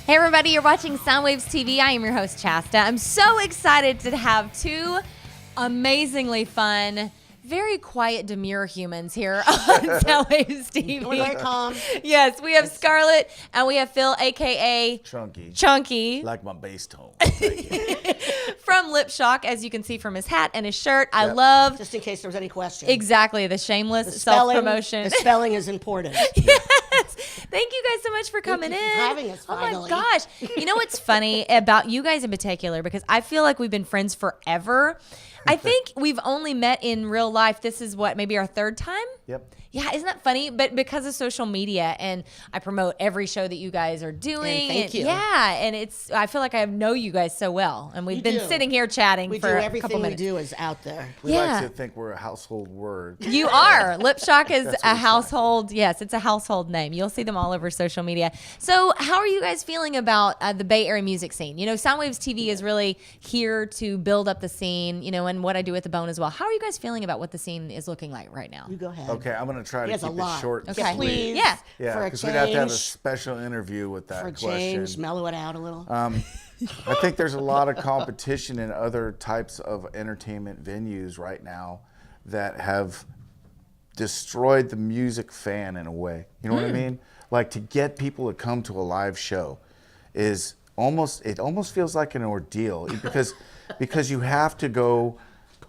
Hey everybody, you're watching Soundwaves TV. I am your host, Chasta. I'm so excited to have two amazingly fun, very quiet, demure humans here on Soundwaves TV. We're very calm. Yes, we have Scarlett and we have Phil, a.k.a. Chunky. Like my bass tone. From Lipshok, as you can see from his hat and his shirt. I love... Just in case there was any question. Exactly, the shameless self-promotion. The spelling is important. Yes. Thank you guys so much for coming in. Thank you for having us, finally. Oh my gosh. You know what's funny about you guys in particular, because I feel like we've been friends forever. I think we've only met in real life. This is what, maybe our third time? Yep. Yeah, isn't that funny? But because of social media, and I promote every show that you guys are doing. And thank you. Yeah, and I feel like I know you guys so well. And we've been sitting here chatting for a couple minutes. Everything we do is out there. We like to think we're a household word. You are. Lipshok is a household. Yes, it's a household name. You'll see them all over social media. So how are you guys feeling about the Bay Area music scene? You know, Soundwaves TV is really here to build up the scene, you know, and what I do with the Bone as well. How are you guys feeling about what the scene is looking like right now? You go ahead. Okay, I'm going to try to keep it short and Okay. sweet. Please. Yeah. Yeah, because we'd have to have a special interview with that question. For a change, mellow it out a little. I think there's a lot of competition in other types of entertainment venues right now that have destroyed the music fan in a way. You know what I mean? Like, to get people to come to a live show is almost feels like an ordeal because you have to go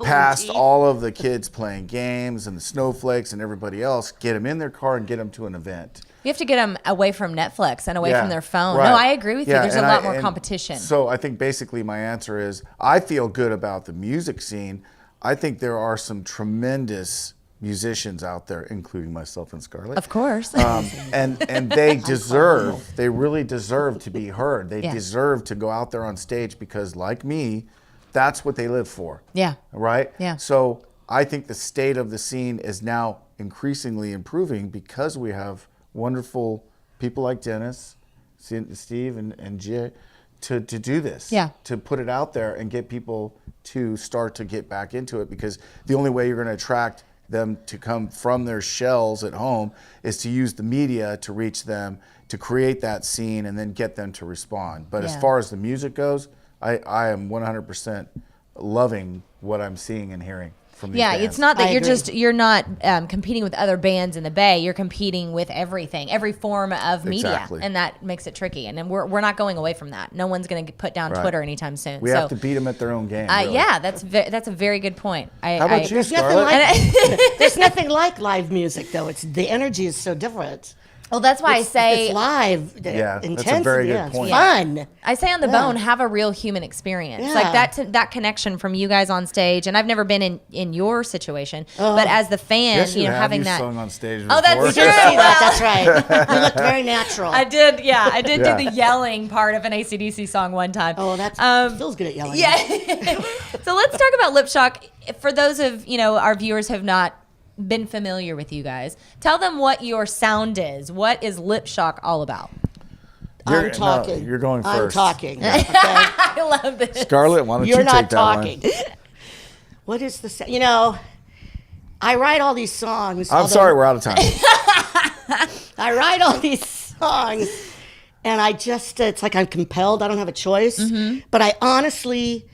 past all of the kids playing games and the snowflakes and everybody else, get them in their car and get them to an event. You have to get them away from Netflix and away from their phone. Right. No, I agree with you. There's a lot more competition. So I think basically my answer is I feel good about the music scene. I think there are some tremendous musicians out there, including myself and Scarlett. Of course. And they really deserve to be heard. They deserve to go out there on stage because, like me, that's what they live for. Yeah. Right? Yeah. So I think the state of the scene is now increasingly improving because we have wonderful people like Dennis, Steve, and Jay to do this. Yeah. To put it out there and get people to start to get back into it, because the only way you're going to attract them to come from their shells at home is to use the media to reach them, to create that scene and then get them to respond. But as far as the music goes, I am 100% loving what I'm seeing and hearing from these bands. It's not that you're not competing with other bands in the Bay. You're competing with everything, every form of media, and that makes it tricky. And then we're not going away from that. No one's going to put down Twitter anytime soon. We have to beat them at their own game. Really. Yeah, that's a very good point. How about you, Scarlett? There's nothing like live music, though. The energy is so different. Well, that's why I say it's live. Intensity, that's a very good point. It's fun. I say on the Bone, have a real human experience, like that connection from you guys on stage. And I've never been in your situation, but as the fan, yes, you know, having that. Sung on stage before. Oh, that's true. That's right. You looked very natural. I did. Yeah, I did do the yelling part of an AC/DC song one time. Oh, that's Phil's good at yelling. Yeah. So let's talk about Lipshok. For those of our viewers who have not been familiar with you guys, tell them what your sound is. What is Lipshok all about? I'm talking. No, you're going first. I'm talking. Okay. I love this. Scarlett, why don't you take that one? You're not talking. What is the sound? You know, I write all these songs. I'm sorry, we're out of time. I write all these songs, and it's like I'm compelled. I don't have a choice. But I honestly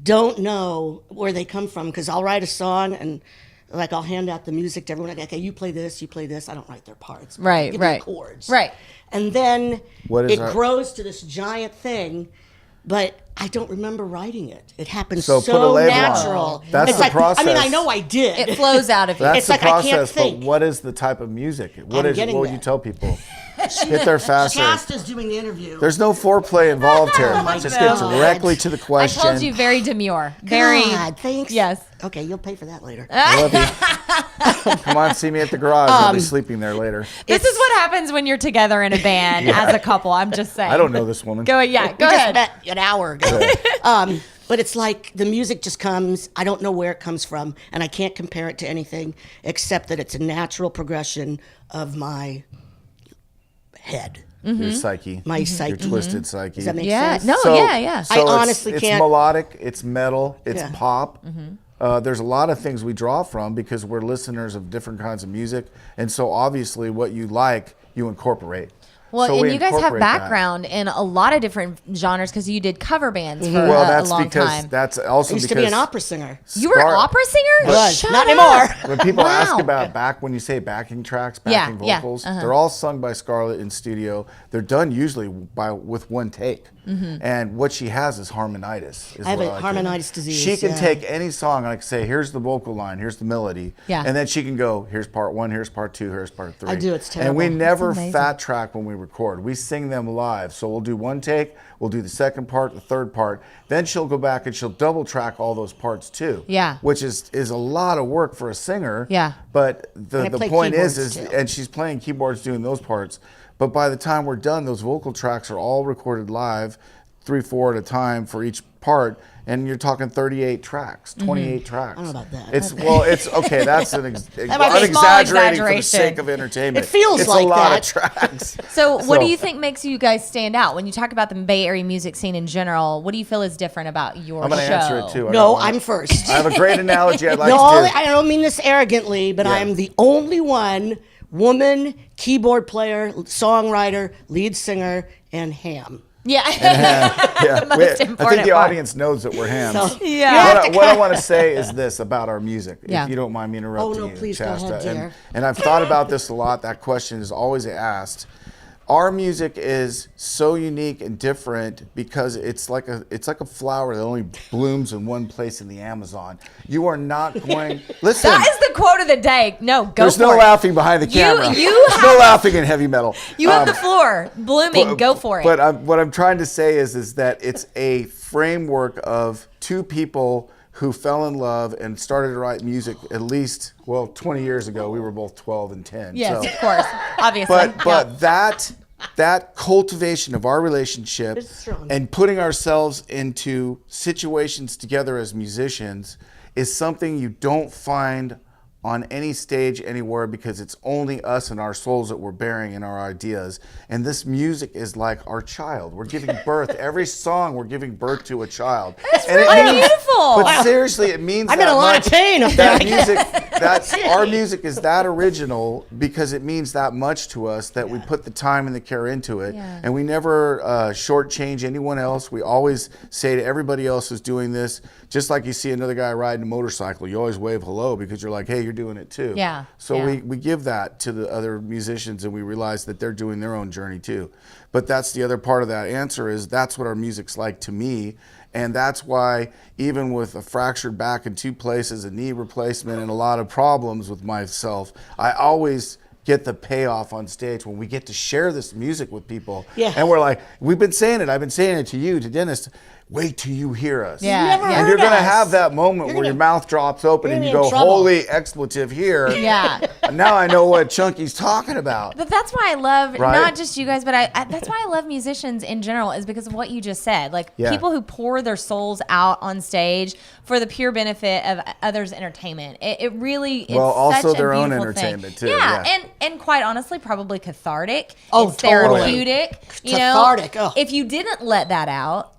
don't know where they come from, because I'll write a song and like I'll hand out the music to everyone. Like, okay, you play this, you play this. I don't write their parts. Right, give right. them chords. Right. And then it grows to this giant thing, but I don't remember writing it. It happens so put a label natural. on it. That's the process. I mean, I know I did. It flows out of you. That's It's the like I can't process, think. but what is the type of music? What would there. you tell people? Hit there faster. Chasta's doing the interview. There's no foreplay involved here. my Just God. get directly to the I question. told you, very demure. Very. God, thanks. Yes. Okay, you'll pay for that later. I love you. Come on, see me at the garage. I'll be sleeping there later. This is what happens when you're together in a band as a couple. I'm just saying. I don't know this woman. Go We ahead. just met an hour ago. But it's like the music just comes. I don't know where it comes from, and I can't compare it to anything except that it's a natural progression of my head. Your psyche. My psyche. Your twisted psyche. Does that make Yeah. sense? No. Yeah. So I honestly it's can't- melodic, it's metal, it's Yeah. pop. There's a lot of things we draw from because we're listeners of different kinds of music. And so obviously what you like, you incorporate. Well, So and we you guys have incorporate that. background in a lot of different genres because you did cover bands for Well, a that's long because time. that's also I used because to be an opera singer. You were an opera singer? Was. Shut Not up. anymore. when people ask Wow. about when you say backing tracks, Yeah, backing yeah, vocals, uh-huh. they're all sung by Scarlett in studio. They're done usually with one take. And what she has is harmonitis. I have a harmonitis disease, She can yeah. take any song, like say, here's the vocal line, here's the melody, Yeah. and then she can go, here's part 1, here's part 2, here's part 3. I do, it's And we terrible. never amazing. fat track when we record. We sing them live. So we'll do one take, we'll do the second part, the third part. Then she'll go back and she'll double track all those parts too. Yeah. Which is a lot of work for a singer. Yeah. But And the I play point is keyboards, too. and she's playing keyboards doing those parts. But by the time we're done, those vocal tracks are all recorded live, 3-4 at a time for each part. And you're talking 38 tracks, 28 tracks. I don't know about that. It's okay. That's might be a small unexaggerating for the exaggeration. sake of entertainment. It feels it's like a lot that. of tracks. So, what do you think makes you guys stand out when you talk about the Bay Area music scene in general? What do you feel is different about your I'm going to show? answer it too. I No, don't wanna- I'm first. I have a great analogy I'd like No, to do. I don't mean this arrogantly, but Yeah. I'm the only one woman keyboard player, songwriter, lead singer, and ham. Yeah. Yeah, The most I think important the part. audience knows that we're hams. So, Yeah. you have to What I cut- want to say is this about our music, Yeah. if you don't mind me interrupting Oh, no, you, please go Chasta. ahead, dear. And I've thought about this a lot. That question is always asked. Our music is so unique and different because it's like a flower that only blooms in one place in the Amazon. You are not going. Listen. That is the quote of the day. No, go There's for no it. laughing behind the camera. you There's no have- laughing in heavy metal. You have the floor. Blooming. Go for it. But what I'm trying to say is that it's a framework of two people who fell in love and started to write music at least 20 years ago. We were both 12 and 10. yes, so. of course. Obviously. But that cultivation of our relationship It's strong. and putting ourselves into situations together as musicians is something you don't find on any stage anywhere because it's only us and our souls that we're bearing in our ideas. And this music is like our child. We're giving birth. Every song, we're giving birth to a child. That's And it really means- beautiful. But seriously, it means I'm that in a lot of much. pain up That there. music, our music is that original because it means that much to us that we put the time and the care into it. Yeah. And we never shortchange anyone else. We always say to everybody else who's doing this, just like you see another guy riding a motorcycle, you always wave hello because you're like, hey, you're doing it too. Yeah, So yeah. we give that to the other musicians and we realize that they're doing their own journey too. But that's the other part of that answer is that's what our music's like to me. And that's why even with a fractured back in 2 places, a knee replacement, and a lot of problems with myself, I always get the payoff on stage when we get to share this music with people. Yeah. And we're like, we've been saying it. I've been saying it to you, to Dennis. Wait till you hear us. Yeah, Never yeah. And heard you're going to us. have that moment You're where gonna- your mouth drops open you're and you gonna be go, in trouble. holy expletive here. Yeah. Now I know what Chunky's talking about. But that's why I love Right? not just you guys, but that's why I love musicians in general is because of what you just said. Like Yeah. people who pour their souls out on stage for the pure benefit of others' entertainment. It really is Well, also such a their own beautiful thing. entertainment, too, Yeah, yeah. and quite honestly, probably cathartic. Oh, it's totally. therapeutic. You know, Cathartic, oh. if you didn't let that out,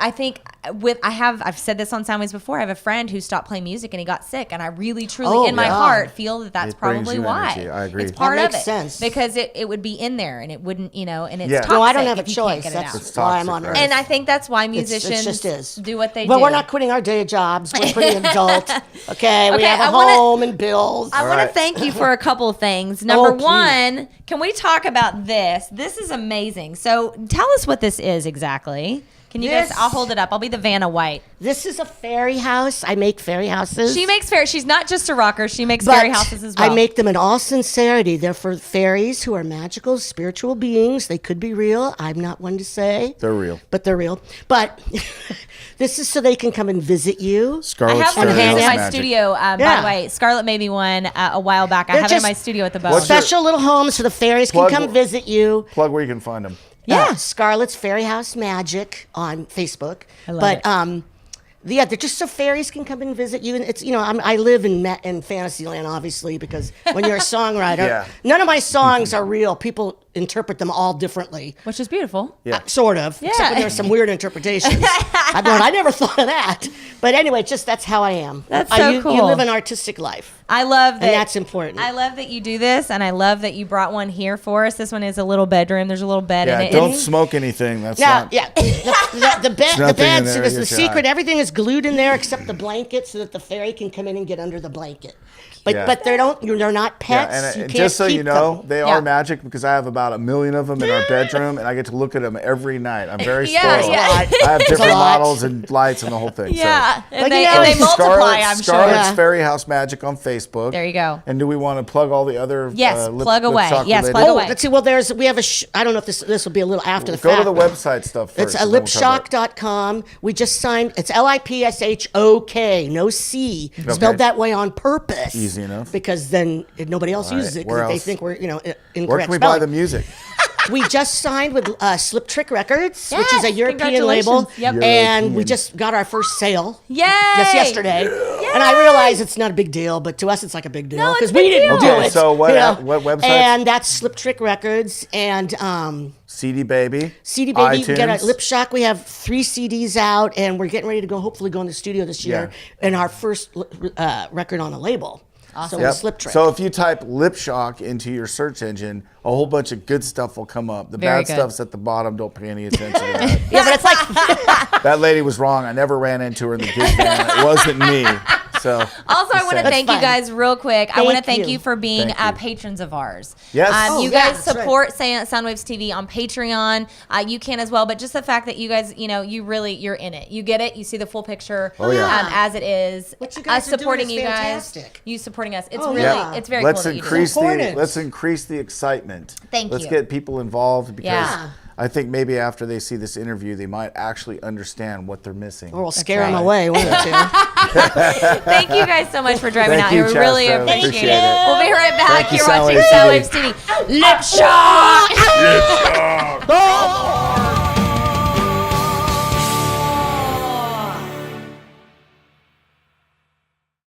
I think I've said this on Soundwaves before. I have a friend who stopped playing music and he got sick, and I really, truly, Oh, in my God. heart, feel that that's It brings probably you why. energy. I agree. It's part That of makes it sense. because it would be in there and it wouldn't, and it's Yeah. toxic. No, I don't have a if you can't choice. get it That's out. It's why I'm toxic, on right? Earth. And I think that's why It musicians just is. do what they But do. we're not quitting our day jobs. We're pretty adult. Okay, we Okay, have a I wanna- home and bills. I want to right. thank you for a couple of things. Number please. one, can we talk about this? This is amazing. So tell us what this is exactly. Can you guys? This- I'll hold it up. I'll be the Vanna White. This is a fairy house. I make fairy houses. She makes fairy. She's not just a rocker. She makes But fairy houses as well. I make them in all sincerity. They're for fairies who are magical, spiritual beings. They could be real. I'm not one to say. They're real. But they're real. But this is so they can come and visit you. I Scarlett's have one of Fairy these in House my Magic. studio. By Yeah. the way, Scarlett made me one a while back. I They're have it in just my studio at the Bone. What's your- Special little homes so the fairies can Plug- come visit you. Plug where you can find them. Yeah. Scarlett's Fairy House Magic on Facebook. I love but it. yeah, they're just so fairies can come and visit you. And it's I live in Fantasyland, obviously, because when you're a songwriter, Yeah. none of my songs are real. People interpret them all differently. Which is beautiful. Yeah. Sort of. Yeah. Except when there's some weird interpretations. I never thought of that. But anyway, just that's how I am. That's so You cool. live an artistic life. I love that. And that's important. I love that you do this, and I love that you brought one here for us. This one is a little bedroom. There's a little bed in it. Don't smoke anything. That's not. Yeah. The bed. The nothing in bed. there, So there's the get your secret. eye. Everything is glued in there except the blanket, so that the fairy can come in and get under the blanket. But Yeah. but they're not pets. Yeah, and You can't just so you keep know, them. they Yeah. are magic because I have about 1 million of them in our bedroom, and I get to look at them every night. I'm very Yeah, spoiled. yeah. I have It's a different lot. models and lights and the whole thing. Yeah, So. and But they, you know, and they multiply, I'm sure. Scarlett's Yeah. Fairy House Magic on Facebook. There you go. And do we want to plug all the other? Yes, plug away. Lipshok Yes, related? plug Oh, away. let's see. Well, we have I don't know if this will be a little after the Go fact. to the website stuff first. It's and then we'll talk about it. lipshok.com. We just signed. It's Lipshok, no C, spelled that way on purpose. Easy enough. Because then nobody else All right, uses it where because they else? think we're incorrect Where can we spelling. buy the music? We just signed with Slip Trick Records, which is Yes, a European label, congratulations. Yep. and we European. just got our first sale Yay! just yesterday. And I realize it's not a big deal, but to us it's like a big deal No, it's because a big we didn't deal. do Okay, it. so what- you know? what websites? And that's Slip Trick Records and CD Baby. CD Baby. You iTunes. can get a Lipshok. We have 3 CDs out, and we're getting ready to hopefully go in the studio this year, and our first record on a label. Awesome. So Yep. with Slip Trick. So if you type Lipshok into your search engine, a whole bunch of good stuff will come up. The Very bad good. stuff's at the bottom. Don't pay any attention to that. yeah, but it's like That lady was wrong. I never ran into her in the gig van. It wasn't me. So Also, I want to That's thank you fine. guys real quick. I want to Thank thank you. you for being Thank you. patrons of ours. Yes. Oh, you yeah, guys that's right. support Soundwaves TV on Patreon. You can as well, but just the fact that you guys, you're in it. You get it. You see the full picture yeah. as it is. What you guys us are doing supporting is you guys, fantastic. you supporting us. It's Oh, really, yeah. it's very let's cool that you do increase that. Important. let's increase the excitement. Thank Let's you. get people involved because Yeah. I think maybe after they see this interview, they might actually understand what they're missing. or we'll scare right. them away. One of the two. Thank you guys so much for driving Thank out. you, I really Chasta. appreciate Appreciate it. it. We'll be right back. Thank you, You're watching Soundwaves Soundwaves TV. Lipshok!